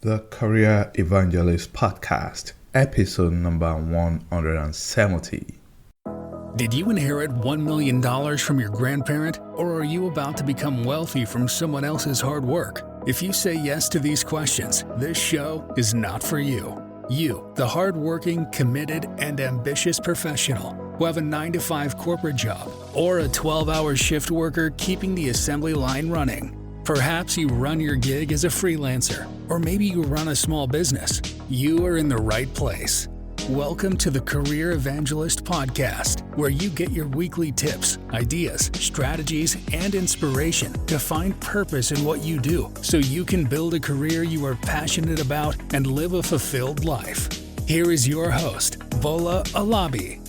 The Career Evangelist Podcast, episode number 170. Did you inherit $1 million from your grandparent, or are you about to become wealthy from someone else's hard work? If you say yes to these questions, this show is not for you. You, the hardworking, committed, and ambitious professional who have a 9-to-5 corporate job or a 12-hour shift worker keeping the assembly line running. Perhaps you run your gig as a freelancer, or maybe you run a small business. You are in the right place. Welcome to the Career Evangelist Podcast, where you get your weekly tips, ideas, strategies, and inspiration to find purpose in what you do so you can build a career you are passionate about and live a fulfilled life. Here is your host, Bola Alabi.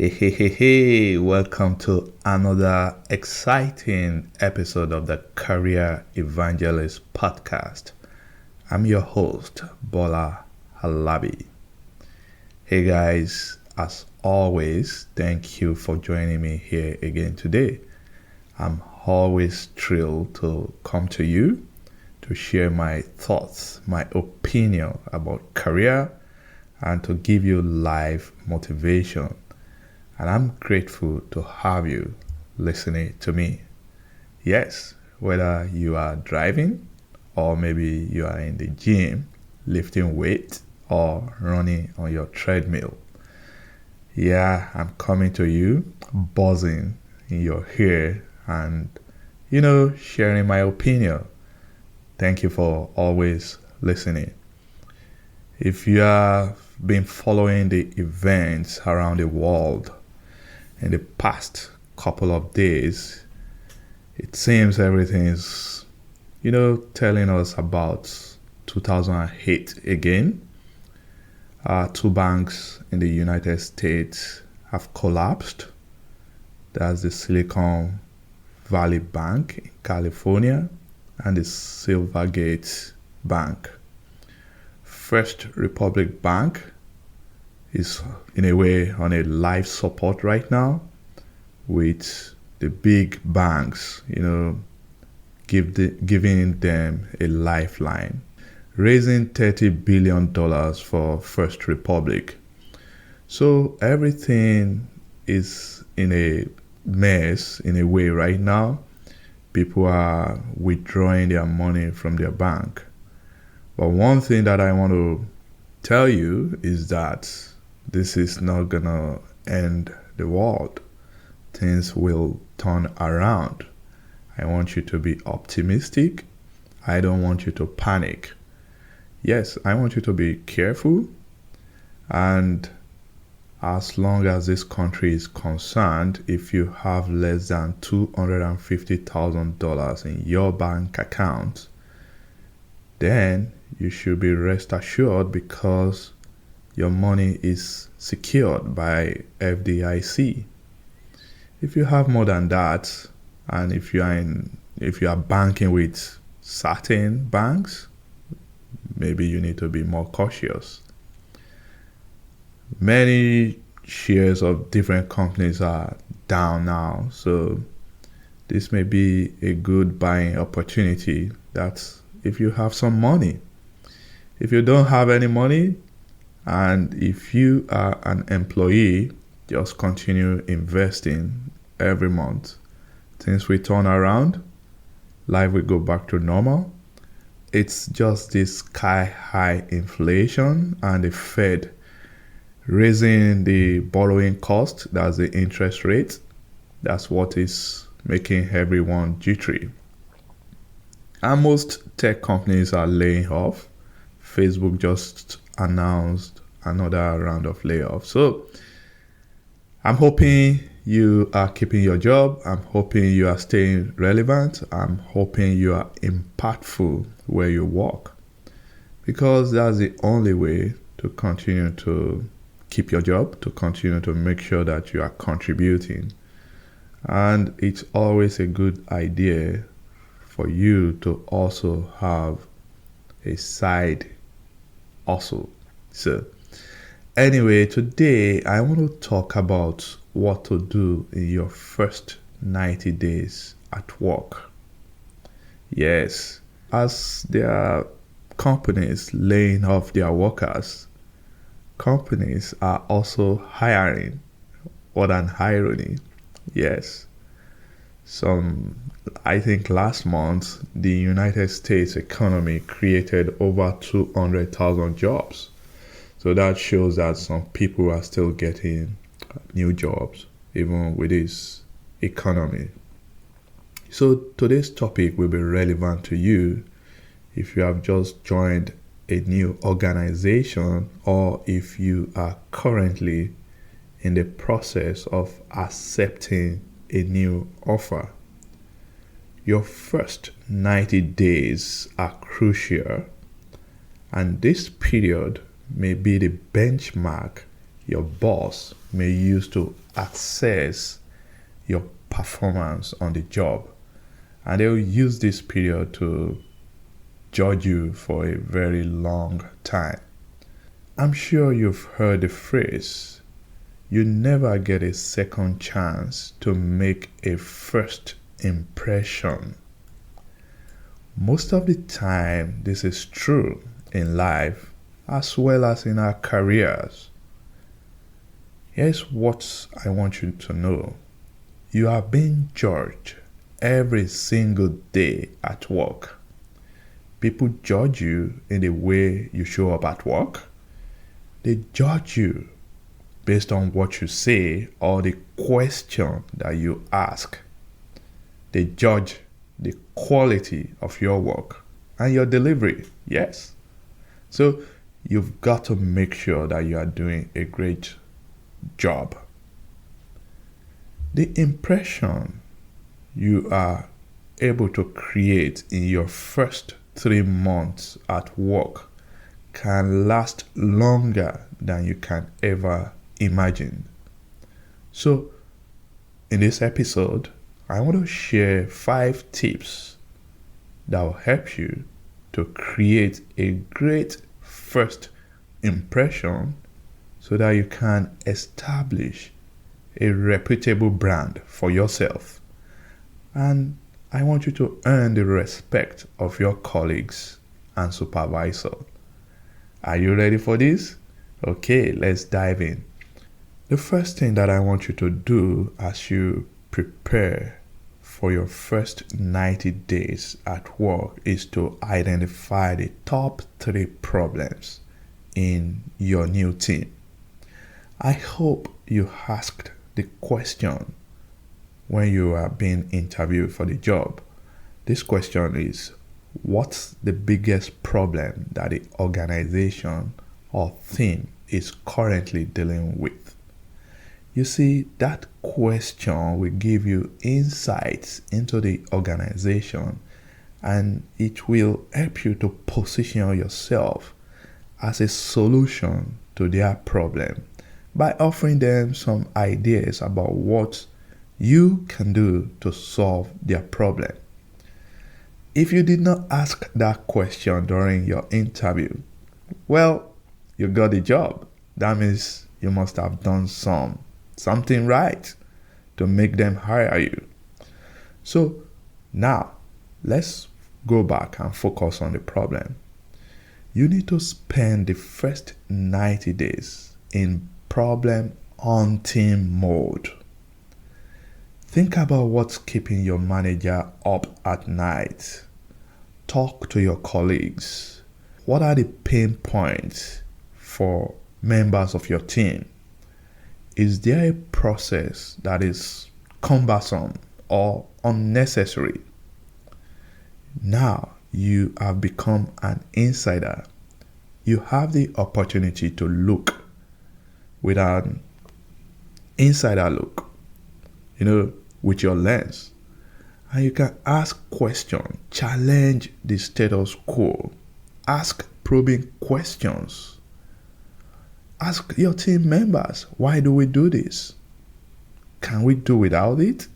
Hey, welcome to another exciting episode of the Career Evangelist Podcast. I'm your host, Bola Alabi. Hey guys, as always, thank you for joining me here again today. I'm always thrilled to come to you to share my thoughts, my opinion about career, and to give you live motivation. And I'm grateful to have you listening to me. Yes, whether you are driving, or maybe you are in the gym, lifting weight, or running on your treadmill. Yeah, I'm coming to you, buzzing in your ear and, sharing my opinion. Thank you for always listening. If you have been following the events around the world in the past couple of days, it seems everything is telling us about 2008 again. Two banks in the United States have collapsed. That's the Silicon Valley Bank in California and the Silvergate Bank. First Republic Bank is in a way on a life support right now, with the big banks, giving them a lifeline, raising $30 billion for First Republic. So everything is in a mess in a way right now. People are withdrawing their money from their bank. But one thing that I want to tell you is that this is not gonna end the world. Things will turn around. I want you to be optimistic. I don't want you to panic. Yes, I want you to be careful. And as long as this country is concerned, if you have less than $250,000 in your bank account, then you should be rest assured because your money is secured by FDIC. If you have more than that, and if you are banking with certain banks, maybe you need to be more cautious. Many shares of different companies are down now, so this may be a good buying opportunity. That's if you have some money. If you don't have any money, and if you are an employee, just continue investing every month. Things will turn around, life will go back to normal. It's just this sky-high inflation and the Fed raising the borrowing cost, that's the interest rate. That's what is making everyone jittery. And most tech companies are laying off. Facebook just announced another round of layoffs. So I'm hoping you are keeping your job. I'm hoping you are staying relevant. I'm hoping you are impactful where you work, because that's the only way to continue to keep your job, to continue to make sure that you are contributing. And it's always a good idea for you to also have a side hustle. So anyway, today I want to talk about what to do in your first 90 days at work. Yes, as there are companies laying off their workers, companies are also hiring. What an irony. Yes. Some, I think last month, the United States economy created over 200,000 jobs. So that shows that some people are still getting new jobs, even with this economy. So today's topic will be relevant to you if you have just joined a new organization or if you are currently in the process of accepting a new offer. Your first 90 days are crucial, and this period may be the benchmark your boss may use to assess your performance on the job. And they'll use this period to judge you for a very long time. I'm sure you've heard the phrase, you never get a second chance to make a first impression. Most of the time, this is true in life as well as in our careers. Here's what I want you to know. You are being judged every single day at work. People judge you in the way you show up at work. They judge you based on what you say or the question that you ask. They judge the quality of your work and your delivery. Yes. So you've got to make sure that you are doing a great job. The impression you are able to create in your first 3 months at work can last longer than you can ever imagine. So, in this episode, I want to share 5 tips that will help you to create a great first impression so that you can establish a reputable brand for yourself. And I want you to earn the respect of your colleagues and supervisor. Are you ready for this? Okay, let's dive in. The first thing that I want you to do as you prepare for your first 90 days at work is to identify the top 3 problems in your new team. I hope you asked the question when you are being interviewed for the job. This question is, what's the biggest problem that the organization or team is currently dealing with? You see, that question will give you insights into the organization, and it will help you to position yourself as a solution to their problem by offering them some ideas about what you can do to solve their problem. If you did not ask that question during your interview, well, you got the job. That means you must have done something right to make them hire you. So now, let's go back and focus on the problem. You need to spend the first 90 days in problem hunting mode. Think about what's keeping your manager up at night. Talk to your colleagues. What are the pain points for members of your team? Is there a process that is cumbersome or unnecessary? Now you have become an insider. You have the opportunity to look with an insider look, with your lens. And you can ask questions, challenge the status quo, ask probing questions. Ask your team members, why do we do this? Can we do without it?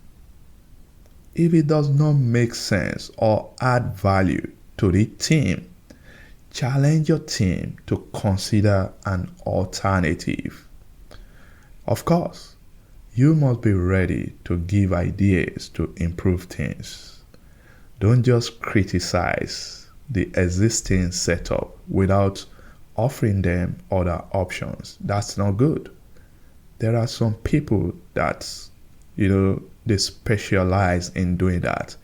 If it does not make sense or add value to the team, challenge your team to consider an alternative. Of course, you must be ready to give ideas to improve things. Don't just criticize the existing setup without offering them other options. That's not good. There are some people that, they specialize in doing that.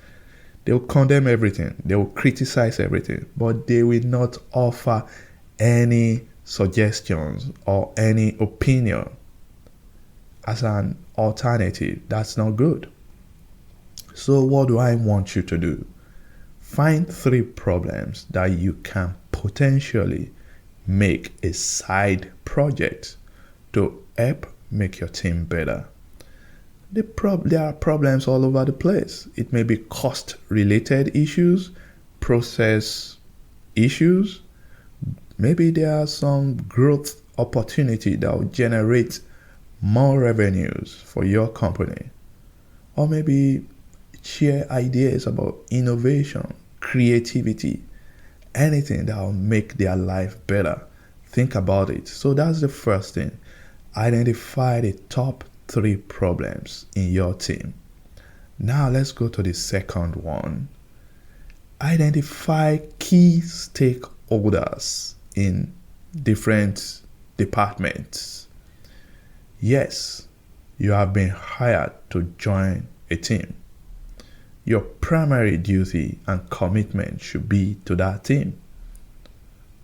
They'll condemn everything, they'll criticize everything, but they will not offer any suggestions or any opinion as an alternative. That's not good. So, what do I want you to do? Find 3 problems that you can potentially make a side project to help make your team better. There are problems all over the place. It may be cost-related issues, process issues. Maybe there are some growth opportunity that will generate more revenues for your company. Or maybe share ideas about innovation, creativity, anything that will make their life better. Think about it. So that's the first thing. Identify the top 3 problems in your team. Now let's go to the second one. Identify key stakeholders in different departments. Yes, you have been hired to join a team. Your primary duty and commitment should be to that team.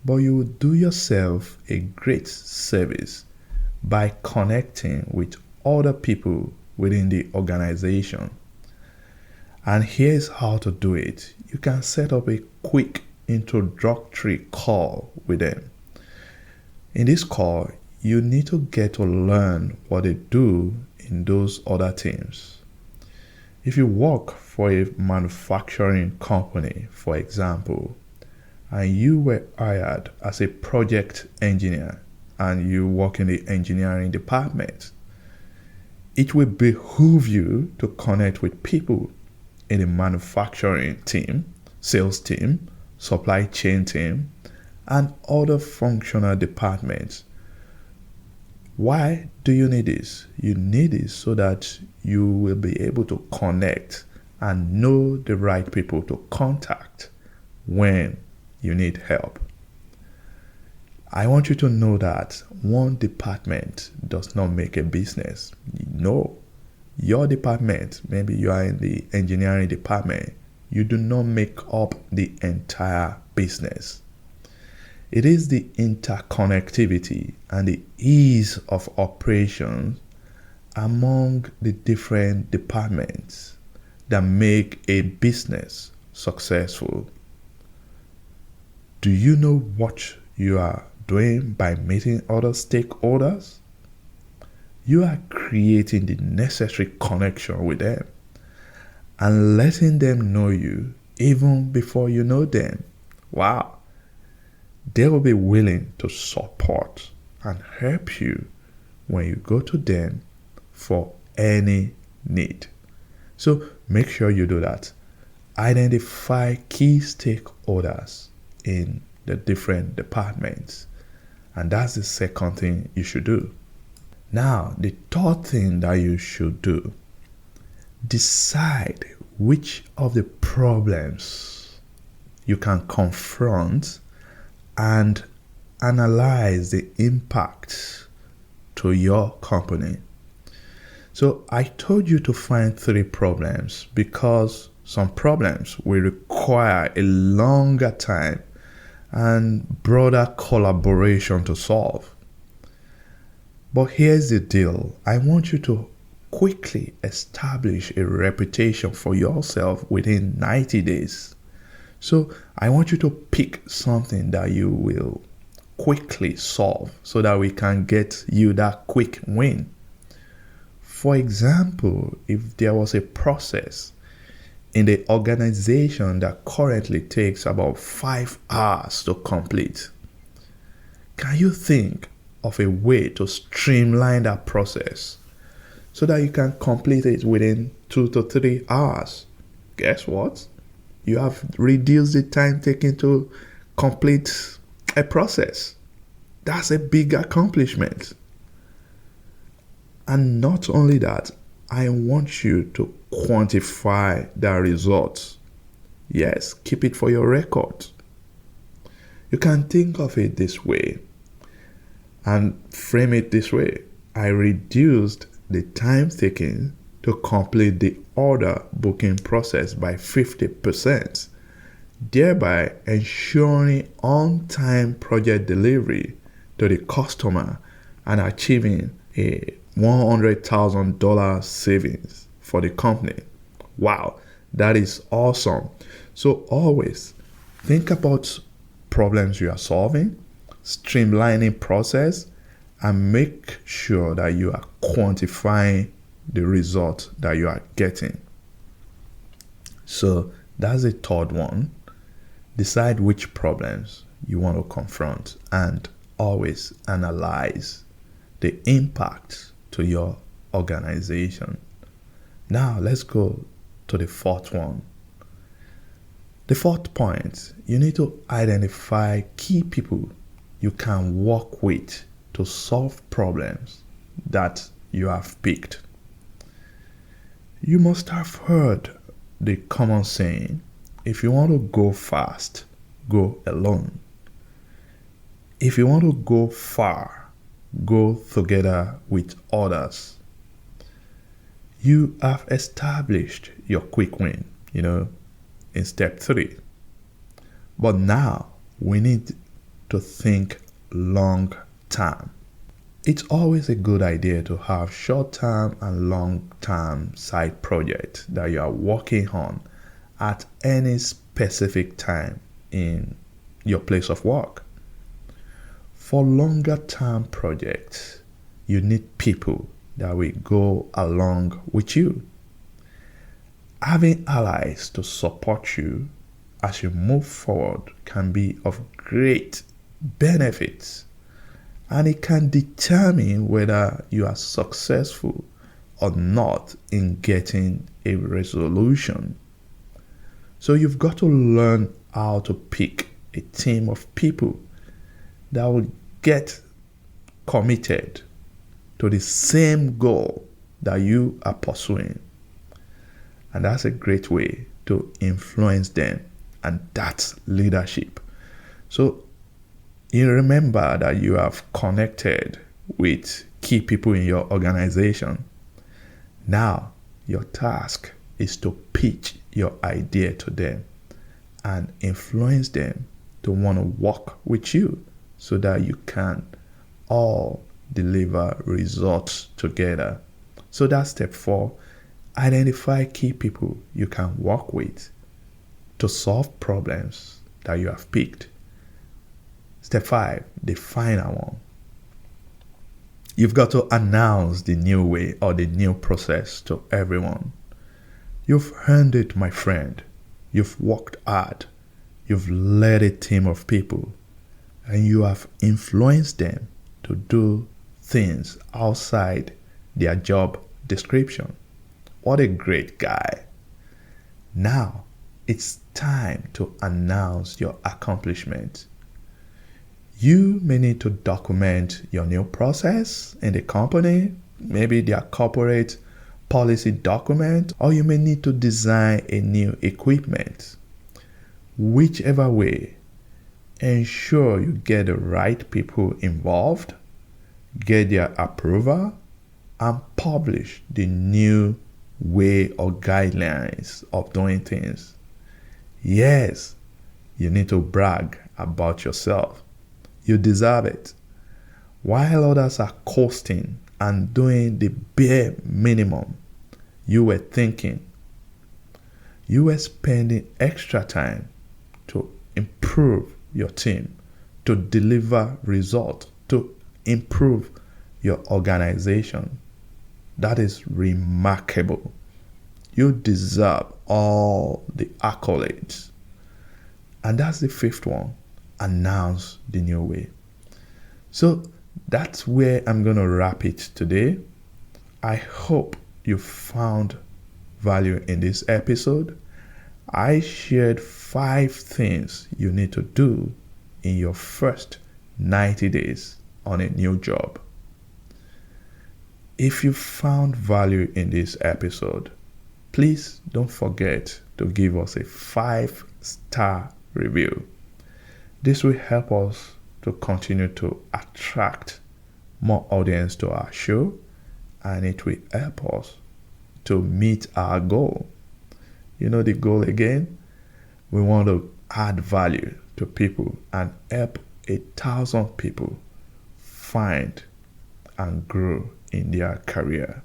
But you will do yourself a great service by connecting with other people within the organization. And here's how to do it. You can set up a quick introductory call with them. In this call, you need to get to learn what they do in those other teams. If you work for a manufacturing company, for example, and you were hired as a project engineer and you work in the engineering department, it will behoove you to connect with people in the manufacturing team, sales team, supply chain team, and other functional departments. Why do you need this? You need this so that you will be able to connect and know the right people to contact when you need help. I want you to know that one department does not make a business. No. Your department, maybe you are in the engineering department, you do not make up the entire business. It is the interconnectivity and the ease of operation among the different departments that make a business successful. Do you know what you are doing by meeting other stakeholders? You are creating the necessary connection with them and letting them know you even before you know them. Wow. They will be willing to support and help you when you go to them for any need. So make sure you do that. Identify key stakeholders in the different departments. And that's the second thing you should do. Now, the third thing that you should do, decide which of the problems you can confront and analyze the impact to your company. So I told you to find 3 problems because some problems will require a longer time and broader collaboration to solve. But here's the deal. I want you to quickly establish a reputation for yourself within 90 days. So I want you to pick something that you will quickly solve so that we can get you that quick win. For example, if there was a process in the organization that currently takes about 5 hours to complete, can you think of a way to streamline that process so that you can complete it within 2 to 3 hours? Guess what? You have reduced the time taken to complete a process. That's a big accomplishment. And not only that, I want you to quantify the results. Yes, keep it for your record. You can think of it this way and frame it this way. I reduced the time taken to complete the order booking process by 50%, thereby ensuring on-time project delivery to the customer and achieving a $100,000 savings for the company. Wow, that is awesome. So always think about problems you are solving, streamlining process, and make sure that you are quantifying the result that you are getting. So that's the third one. Decide which problems you want to confront and always analyze the impact to your organization. Now let's go to the fourth one. The fourth point, you need to identify key people you can work with to solve problems that you have picked. You must have heard the common saying, if you want to go fast, go alone. If you want to go far, go together with others. You have established your quick win, in step 3. But now we need to think long term. It's always a good idea to have short-term and long-term side projects that you are working on at any specific time in your place of work. For longer-term projects, you need people that will go along with you. Having allies to support you as you move forward can be of great benefit, and it can determine whether you are successful or not in getting a resolution. So you've got to learn how to pick a team of people that will get committed to the same goal that you are pursuing. And that's a great way to influence them, and that's leadership. So you remember that you have connected with key people in your organization. Now, your task is to pitch your idea to them and influence them to want to work with you so that you can all deliver results together. So that's step 4. Identify key people you can work with to solve problems that you have picked. Step 5, the final one. You've got to announce the new way or the new process to everyone. You've earned it, my friend. You've worked hard. You've led a team of people, and you have influenced them to do things outside their job description. What a great guy. Now, it's time to announce your accomplishments. You may need to document your new process in the company, maybe their corporate policy document, or you may need to design a new equipment. Whichever way, ensure you get the right people involved, get their approval, and publish the new way or guidelines of doing things. Yes, you need to brag about yourself. You deserve it. While others are coasting and doing the bare minimum, you were thinking. You were spending extra time to improve your team, to deliver results, to improve your organization. That is remarkable. You deserve all the accolades. And that's the 5th one. Announce the new way. So that's where I'm going to wrap it today. I hope you found value in this episode. I shared 5 things you need to do in your first 90 days on a new job. If you found value in this episode, please don't forget to give us a 5-star review. This will help us to continue to attract more audience to our show, and it will help us to meet our goal. You know the goal again? We want to add value to people and help 1,000 people find and grow in their career.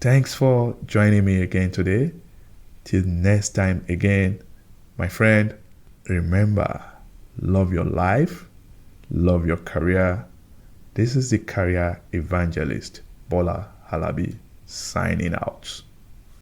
Thanks for joining me again today. Till next time again, my friend, remember, love your life, love your career. This is the career evangelist, Bola Halabi, signing out.